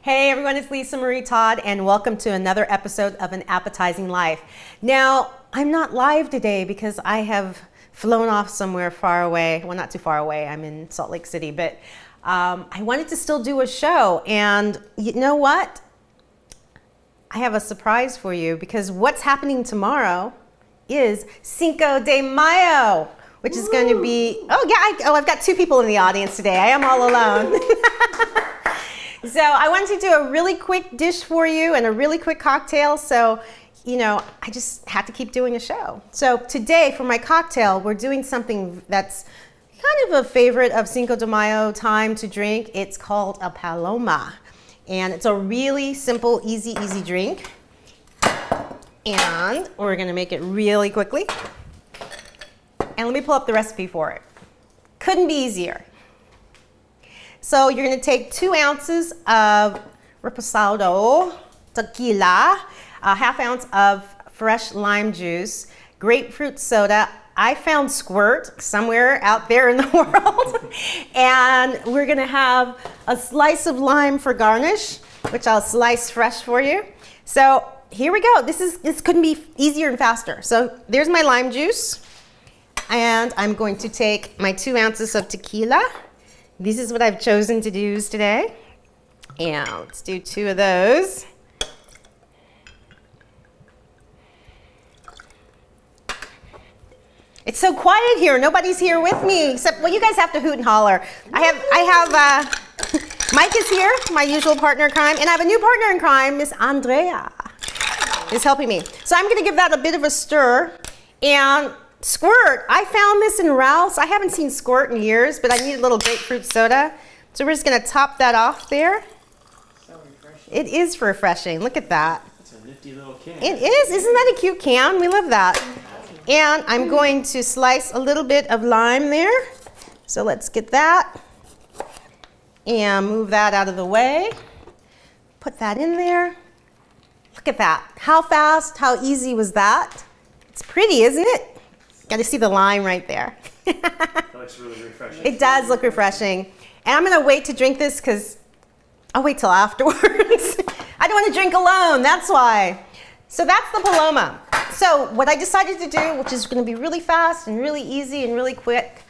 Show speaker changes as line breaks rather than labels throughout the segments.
Hey everyone, it's Lisa Marie Todd and welcome to another episode of An Appetizing Life. Now, I'm not live today because I have flown off somewhere far away. Well, not too far away. I'm in Salt Lake City, but I wanted to still do a show. And you know what? I have a surprise for you because what's happening tomorrow is Cinco de Mayo, which is going to be, I've got two people in the audience today. I am all alone. So I wanted to do a really quick dish for you and a really quick cocktail. So, you know, I just had to keep doing a show. So today for my cocktail, we're doing something that's kind of a favorite of Cinco de Mayo time to drink. It's called a Paloma. And it's a really simple, easy drink. And we're gonna make it really quickly. And let me pull up the recipe for it. Couldn't be easier. So you're going to take 2 ounces of reposado tequila, a ½ ounce of fresh lime juice, grapefruit soda. I found Squirt somewhere out there in the world. And we're going to have a slice of lime for garnish, which I'll slice fresh for you. So here we go. This couldn't be easier and faster. So there's my lime juice. And I'm going to take my 2 ounces of tequila. This is what I've chosen to use today. And let's do 2 of those. It's so quiet here. Nobody's here with me except, well, you guys have to hoot and holler. I have Mike is here, my usual partner in crime, and I have a new partner in crime, Miss Andrea is helping me. So I'm gonna give that a bit of a stir. And Squirt, I found this in Ralph's. I haven't seen Squirt in years, but I need a little grapefruit soda. So we're just gonna top that off there.
So refreshing.
It is refreshing, look at that.
It's a nifty little can.
It is, isn't that a cute can? We love that. And I'm going to slice a little bit of lime there. So let's get that. And move that out of the way. Put that in there. Look at that. How fast, how easy was that? It's pretty, isn't it? Got to see the lime right there.
That looks really refreshing.
It does look refreshing. And I'm going to wait to drink this because I'll wait till afterwards. I don't want to drink alone, that's why. So that's the Paloma. So what I decided to do, which is going to be really fast and really easy and really quick,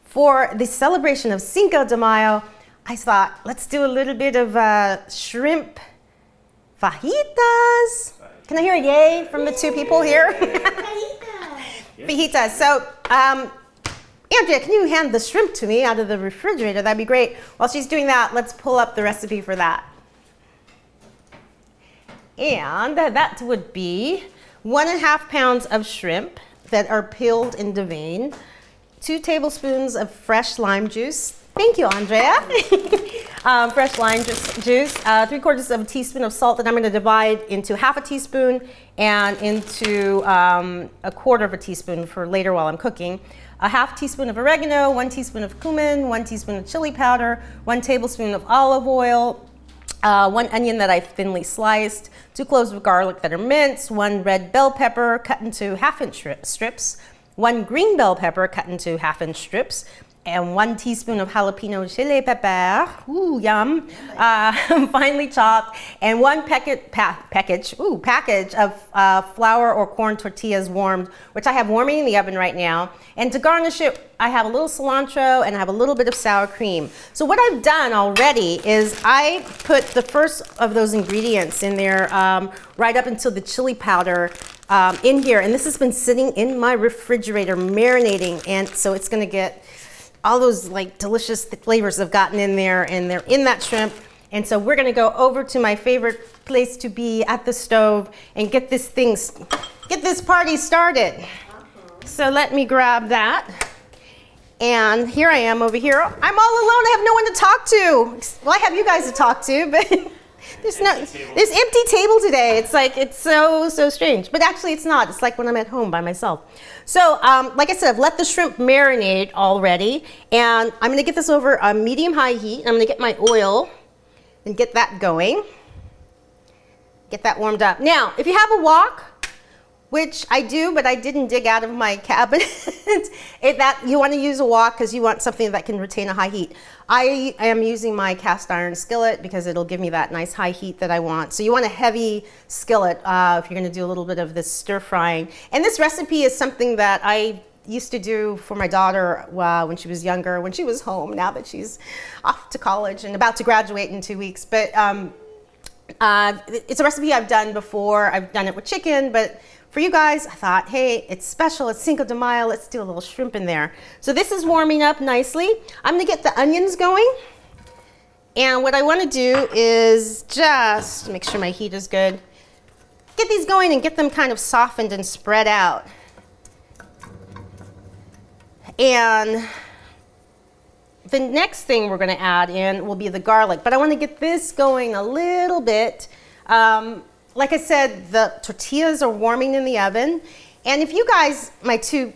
for the celebration of Cinco de Mayo, I thought, let's do a little bit of shrimp fajitas. Can I hear a yay from the 2 people here? Fajitas. So, Andrea, can you hand the shrimp to me out of the refrigerator? That'd be great. While she's doing that, let's pull up the recipe for that. And that would be 1½ pounds of shrimp that are peeled and deveined, 2 tablespoons of fresh lime juice. Thank you, Andrea. Fresh lime juice, 3/4 of a teaspoon of salt that I'm going to divide into ½ a teaspoon and into 1/4 of a teaspoon for later while I'm cooking. A ½ teaspoon of oregano, 1 teaspoon of cumin, 1 teaspoon of chili powder, 1 tablespoon of olive oil, 1 onion that I've thinly sliced, 2 cloves of garlic that are minced, 1 red bell pepper cut into ½ inch strips, 1 green bell pepper cut into ½ inch strips, and 1 teaspoon of jalapeno chili pepper, ooh, yum, finely chopped, and 1 package of flour or corn tortillas warmed, which I have warming in the oven right now. And to garnish it, I have a little cilantro and I have a little bit of sour cream. So what I've done already is I put the first of those ingredients in there right up until the chili powder in here. And this has been sitting in my refrigerator marinating, and so it's gonna get all those like delicious flavors have gotten in there, and they're in that shrimp. And so we're gonna go over to my favorite place to be at the stove and get this party started. So let me grab that. And here I am over here. I'm all alone, I have no one to talk to. Well, I have you guys to talk to, but there's empty table today. It's like, it's so strange. But actually it's not. It's like when I'm at home by myself. So like I said, I've let the shrimp marinate already. And I'm going to get this over a medium-high heat. I'm going to get my oil and get that going. Get that warmed up. Now, if you have a wok, which I do, but I didn't dig out of my cabinet. You want to use a wok because you want something that can retain a high heat. I am using my cast iron skillet because it'll give me that nice high heat that I want. So you want a heavy skillet if you're going to do a little bit of this stir frying. And this recipe is something that I used to do for my daughter when she was younger, when she was home, now that she's off to college and about to graduate in 2 weeks. But it's a recipe I've done before. I've done it with chicken, but for you guys, I thought, hey, it's special, it's Cinco de Mayo, let's do a little shrimp in there. So this is warming up nicely. I'm gonna get the onions going. And what I wanna do is just make sure my heat is good. Get these going and get them kind of softened and spread out. And the next thing we're gonna add in will be the garlic, but I wanna get this going a little bit. Like I said, the tortillas are warming in the oven. And if you guys, my two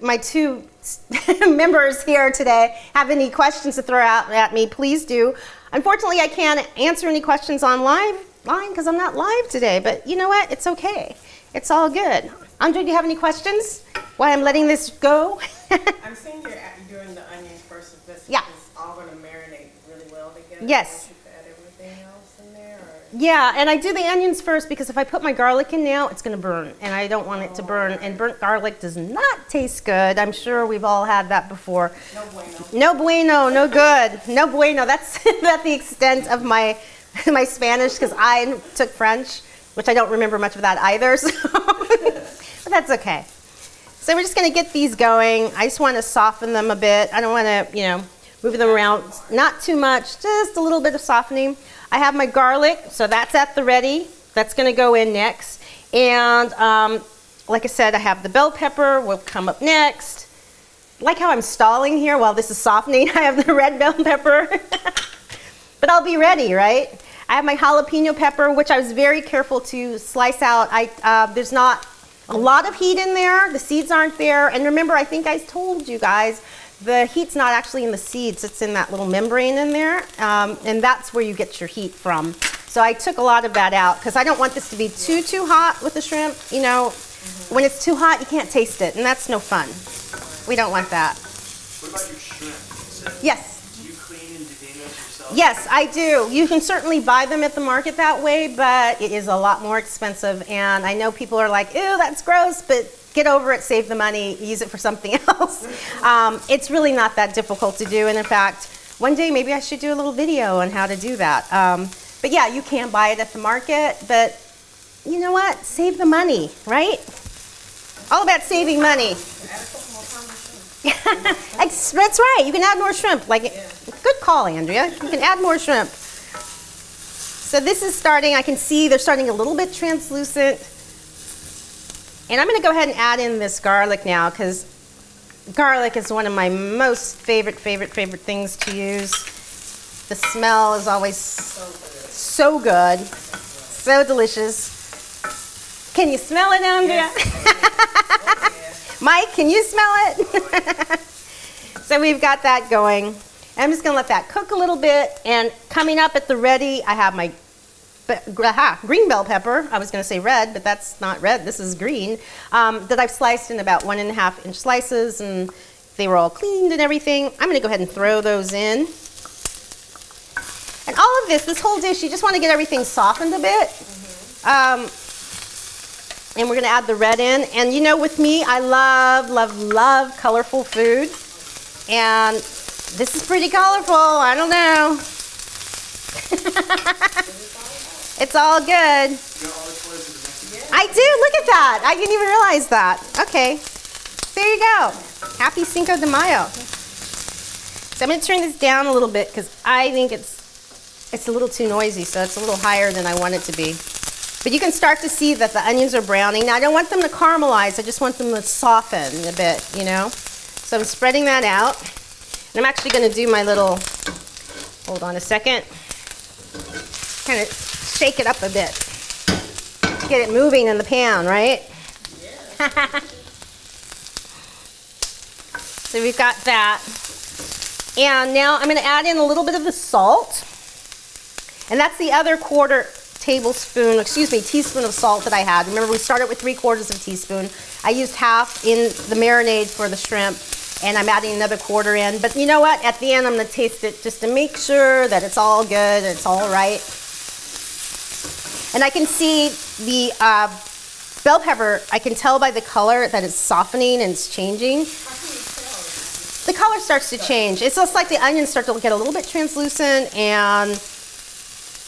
members here today, have any questions to throw out at me, please do. Unfortunately, I can't answer any questions online because I'm not live today, but you know what? It's okay. It's all good. Andre, do you have any questions while I'm letting this go?
I'm seeing you're doing the onions first. If this
Yeah.
is all going to marinate really well together.
Yes.
You add everything else in there? Or?
Yeah, and I do the onions first because if I put my garlic in now, it's going to burn, and I don't want it to burn. And burnt garlic does not taste good. I'm sure we've all had that before.
No bueno.
No bueno, no good. No bueno. That's about the extent of my Spanish because I took French, which I don't remember much of that either. So. But that's okay. So we're just going to get these going. I just want to soften them a bit. I don't want to, move them around. Not too much, just a little bit of softening. I have my garlic, so that's at the ready. That's going to go in next. And like I said, I have the bell pepper will come up next. Like how I'm stalling here while this is softening. I have the red bell pepper. But I'll be ready, right? I have my jalapeno pepper, which I was very careful to slice out. There's not a lot of heat in there. The seeds aren't there. And remember, I think I told you guys, the heat's not actually in the seeds. It's in that little membrane in there. And that's where you get your heat from. So I took a lot of that out because I don't want this to be too hot with the shrimp. When it's too hot, you can't taste it. And that's no fun. We don't want that.
What about your shrimp?
Yes.
Do you clean and devein those yourself?
Yes, I do. You can certainly buy them at the market that way, but it is a lot more expensive. And I know people are like, ew, that's gross, but get over it, save the money, use it for something else. It's really not that difficult to do. And in fact, one day maybe I should do a little video on how to do that. But yeah, you can buy it at the market, but you know what? Save the money, right? All about saving money. That's right. You can add more shrimp. Good call, Andrea. You can add more shrimp. So this is starting. I can see they're starting a little bit translucent. And I'm going to go ahead and add in this garlic now because garlic is one of my most favorite things to use. The smell is always so good, so delicious. Can you smell it, Andrea? Yes. Mike, can you smell it? So we've got that going. I'm just going to let that cook a little bit. And coming up at the ready, I have my green bell pepper. I was going to say red, but that's not red. This is green. That I've sliced in about 1.5 inch slices, and they were all cleaned and everything. I'm going to go ahead and throw those in. And all of this whole dish, you just want to get everything softened a bit. And we're going to add the red in. And with me, I love colorful food. And this is pretty colorful. I don't know. It's all good. I do. Look at that. I didn't even realize that. Okay. There you go. Happy Cinco de Mayo. So I'm going to turn this down a little bit because I think it's a little too noisy. So it's a little higher than I want it to be. But you can start to see that the onions are browning. Now, I don't want them to caramelize. I just want them to soften a bit, So I'm spreading that out. And I'm actually going to do my little, hold on a second, kind of shake it up a bit. Get it moving in the pan, right? Yeah. So we've got that. And now I'm going to add in a little bit of the salt. And that's the other 1/4 teaspoon of salt that I had. Remember, we started with 3/4 of a teaspoon. I used half in the marinade for the shrimp, and I'm adding another 1/4 in. But you know what? At the end, I'm gonna taste it just to make sure that it's all good, it's all right. And I can see the bell pepper, I can tell by the color that it's softening and it's changing. The color starts to change. It's just like the onions start to get a little bit translucent, and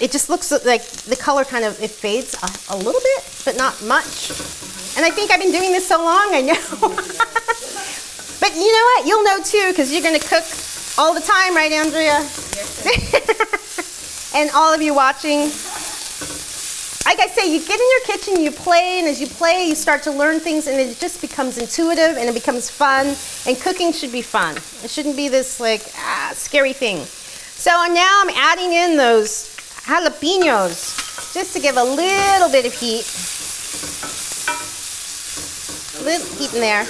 it just looks like the color kind of, it fades a little bit, but not much. And I think I've been doing this so long, I know. But you know what? You'll know too, because you're gonna cook all the time, right, Andrea? Yes. And all of you watching. Like I say, you get in your kitchen, you play, and as you play, you start to learn things, and it just becomes intuitive, and it becomes fun, and cooking should be fun. It shouldn't be this, like, scary thing. So now I'm adding in those jalapenos, just to give a little bit of heat. A little heat in there.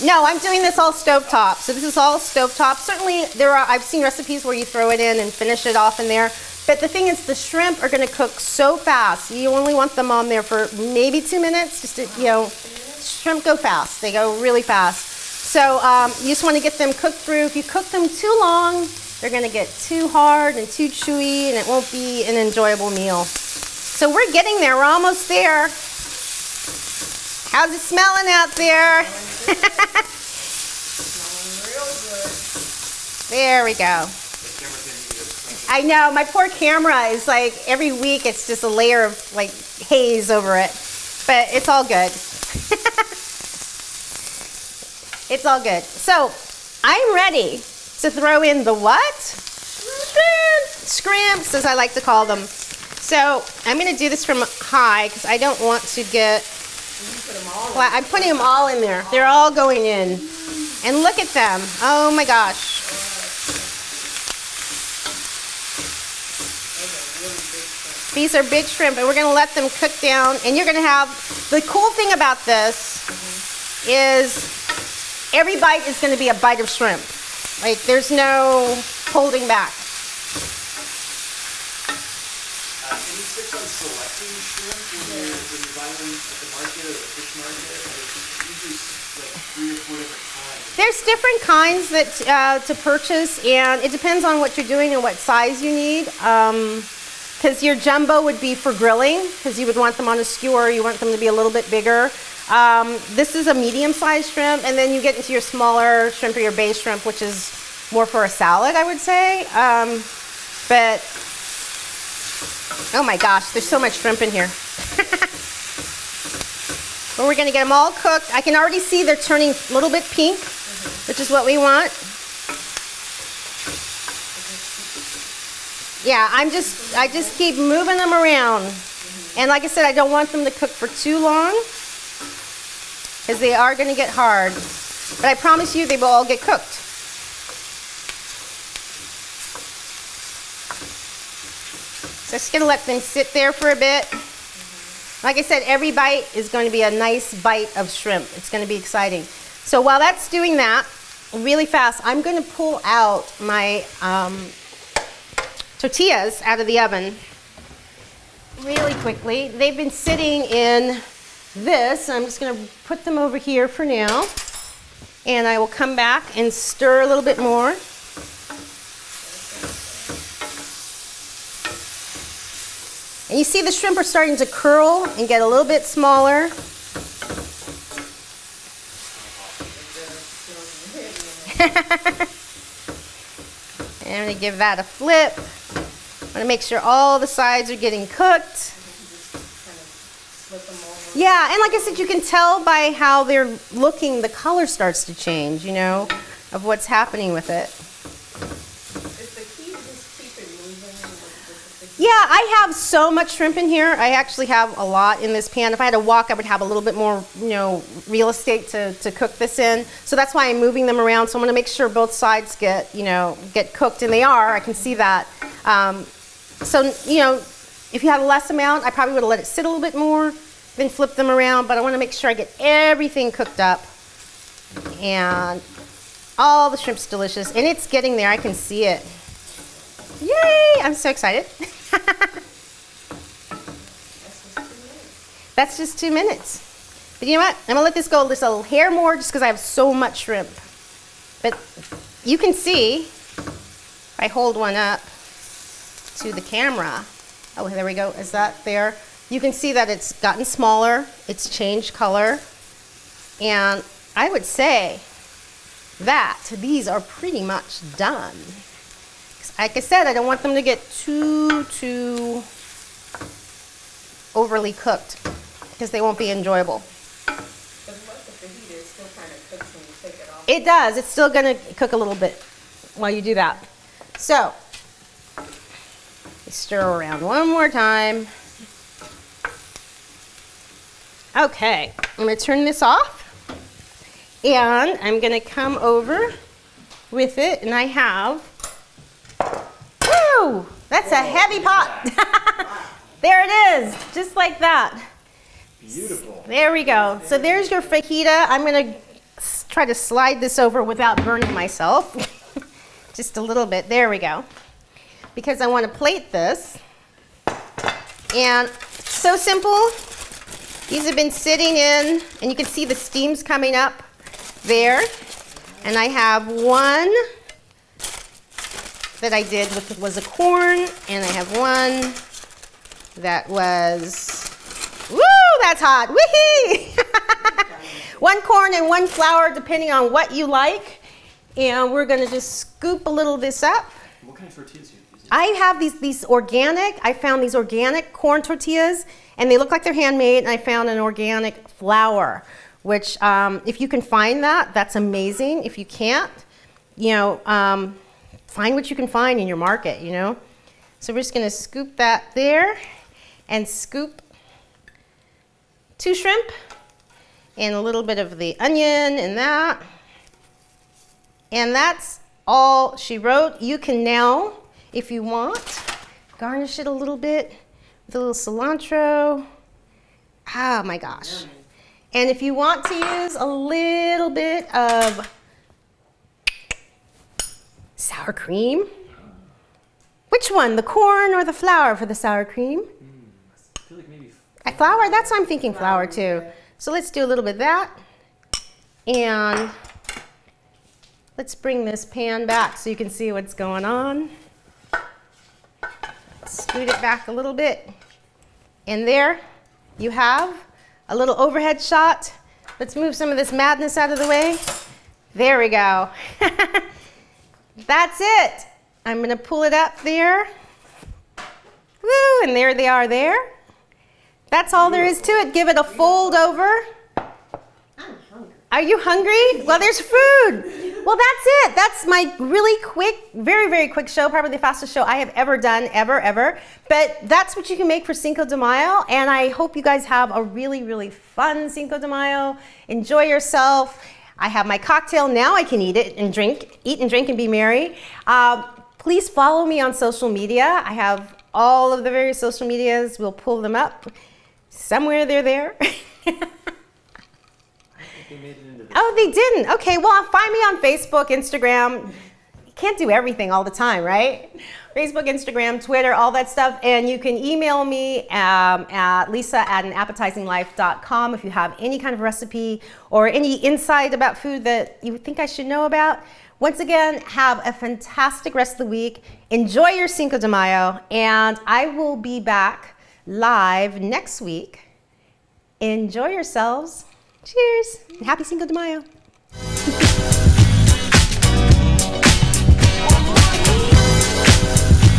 No, I'm doing this all stovetop. So this is all stovetop. Certainly, I've seen recipes where you throw it in and finish it off in there. But the thing is, the shrimp are going to cook so fast. You only want them on there for maybe 2 minutes. Just to, shrimp go fast. They go really fast. So you just want to get them cooked through. If you cook them too long, they're going to get too hard and too chewy, and it won't be an enjoyable meal. So we're getting there. We're almost there. How's it smelling out there? There we go. I know, my poor camera is like, every week it's just a layer of like haze over it. But it's all good. It's all good. So, I'm ready to throw in the what? Scrimps, as I like to call them. So, I'm going to do this from high because I don't want to get... I'm putting them all in there. They're all going in. And look at them. Oh my gosh. These are big shrimp, and we're going to let them cook down. And you're going to have, the cool thing about this is every bite is going to be a bite of shrimp. Like, there's no holding back.
Any tips on selecting shrimp when you're buying them at the market or the fish market? Usually like 3 or 4 different kinds.
There's different kinds that to purchase, and it depends on what you're doing and what size you need. Because your jumbo would be for grilling, because you would want them on a skewer, you want them to be a little bit bigger. This is a medium-sized shrimp, and then you get into your smaller shrimp or your bay shrimp, which is more for a salad, I would say. But, oh my gosh, there's so much shrimp in here. But we're going to get them all cooked. I can already see they're turning a little bit pink, which is what we want. Yeah, I just keep moving them around. And like I said, I don't want them to cook for too long, because they are going to get hard. But I promise you, they will all get cooked. So just going to let them sit there for a bit. Like I said, every bite is going to be a nice bite of shrimp. It's going to be exciting. So while that's doing that, really fast, I'm going to pull out my tortillas out of the oven really quickly. They've been sitting in this. I'm just going to put them over here for now, and I will come back and stir a little bit more. And you see the shrimp are starting to curl and get a little bit smaller. And I'm going to give that a flip. I want to make sure all the sides are getting cooked. Yeah, and like I said, you can tell by how they're looking, the color starts to change, you know, of what's happening with it.
Is the key to just keep it moving?
Yeah, I have so much shrimp in here. I actually have a lot in this pan. If I had to wok, I would have a little bit more, you know, real estate to cook this in. So that's why I'm moving them around. So I'm going to make sure both sides get, you know, get cooked, and they are. I can see that. So, you know, if you had a less amount, I probably would have let it sit a little bit more, then flip them around. But I want to make sure I get everything cooked up. And all the shrimp's delicious. And it's getting there. I can see it. Yay! I'm so excited. That's just 2 minutes. But you know what? I'm gonna let this go just a hair more just because I have so much shrimp. But you can see, if I hold one up to the camera, oh, there we go, is that there? You can see that it's gotten smaller, it's changed color, and I would say that these are pretty much done. Like I said, I don't want them to get too overly cooked because they won't be enjoyable.
But what if the heat is still kind of cooks when you take it off?
It does. It's still going to cook a little bit while you do that. So, stir around one more time. Okay, I'm going to turn this off. And I'm going to come over with it, and I have, woo, that's a heavy pot. There it is, just like that.
Beautiful.
There we go. So there's your fajita. I'm going to try to slide this over without burning myself. Just a little bit. There we go. Because I want to plate this. And it's so simple. These have been sitting in, and you can see the steam's coming up there. And I have one that I did with was a corn, and I have one that was, woo, that's hot, wee-hee! One corn and one flour, depending on what you like. And we're gonna just scoop a little of this up.
What kind of tortillas do you use?
I have these organic, I found these organic corn tortillas, and they look like they're handmade, and I found an organic flour, which if you can find that, that's amazing. If you can't, you know, find what you can find in your market, you know. So we're just gonna scoop that there, and scoop 2 shrimp, and a little bit of the onion and that. And that's all she wrote. You can now, if you want, garnish it a little bit with a little cilantro. Oh my gosh. And if you want to use a little bit of sour cream, which one, the corn or the flour for the sour cream?
I feel like maybe
Flour, that's what I'm thinking, flour too. So let's do a little bit of that. And let's bring this pan back so you can see what's going on. Scoot it back a little bit. And there you have a little overhead shot. Let's move some of this madness out of the way. There we go. That's it. I'm gonna pull it up there. Woo, and there they are there. That's all there is to it. Give it a fold over.
I'm hungry.
Are you hungry? Well, there's food. Well, that's it. That's my really quick, very, very quick show, probably the fastest show I have ever done, ever. But that's what you can make for Cinco de Mayo, and I hope you guys have a really, really fun Cinco de Mayo. Enjoy yourself. I have my cocktail. Now I can eat and drink and be merry. Please follow me on social media. I have all of the various social medias. We'll pull them up. Somewhere they're there.
they made it into this.
Oh, they didn't. Okay, well, find me on Facebook, Instagram. You can't do everything all the time, right? Facebook, Instagram, Twitter, all that stuff. And you can email me at lisa@anappetizinglife.com if you have any kind of recipe or any insight about food that you think I should know about. Once again, have a fantastic rest of the week. Enjoy your Cinco de Mayo, and I will be back live next week. Enjoy yourselves. Cheers, and happy Cinco de Mayo.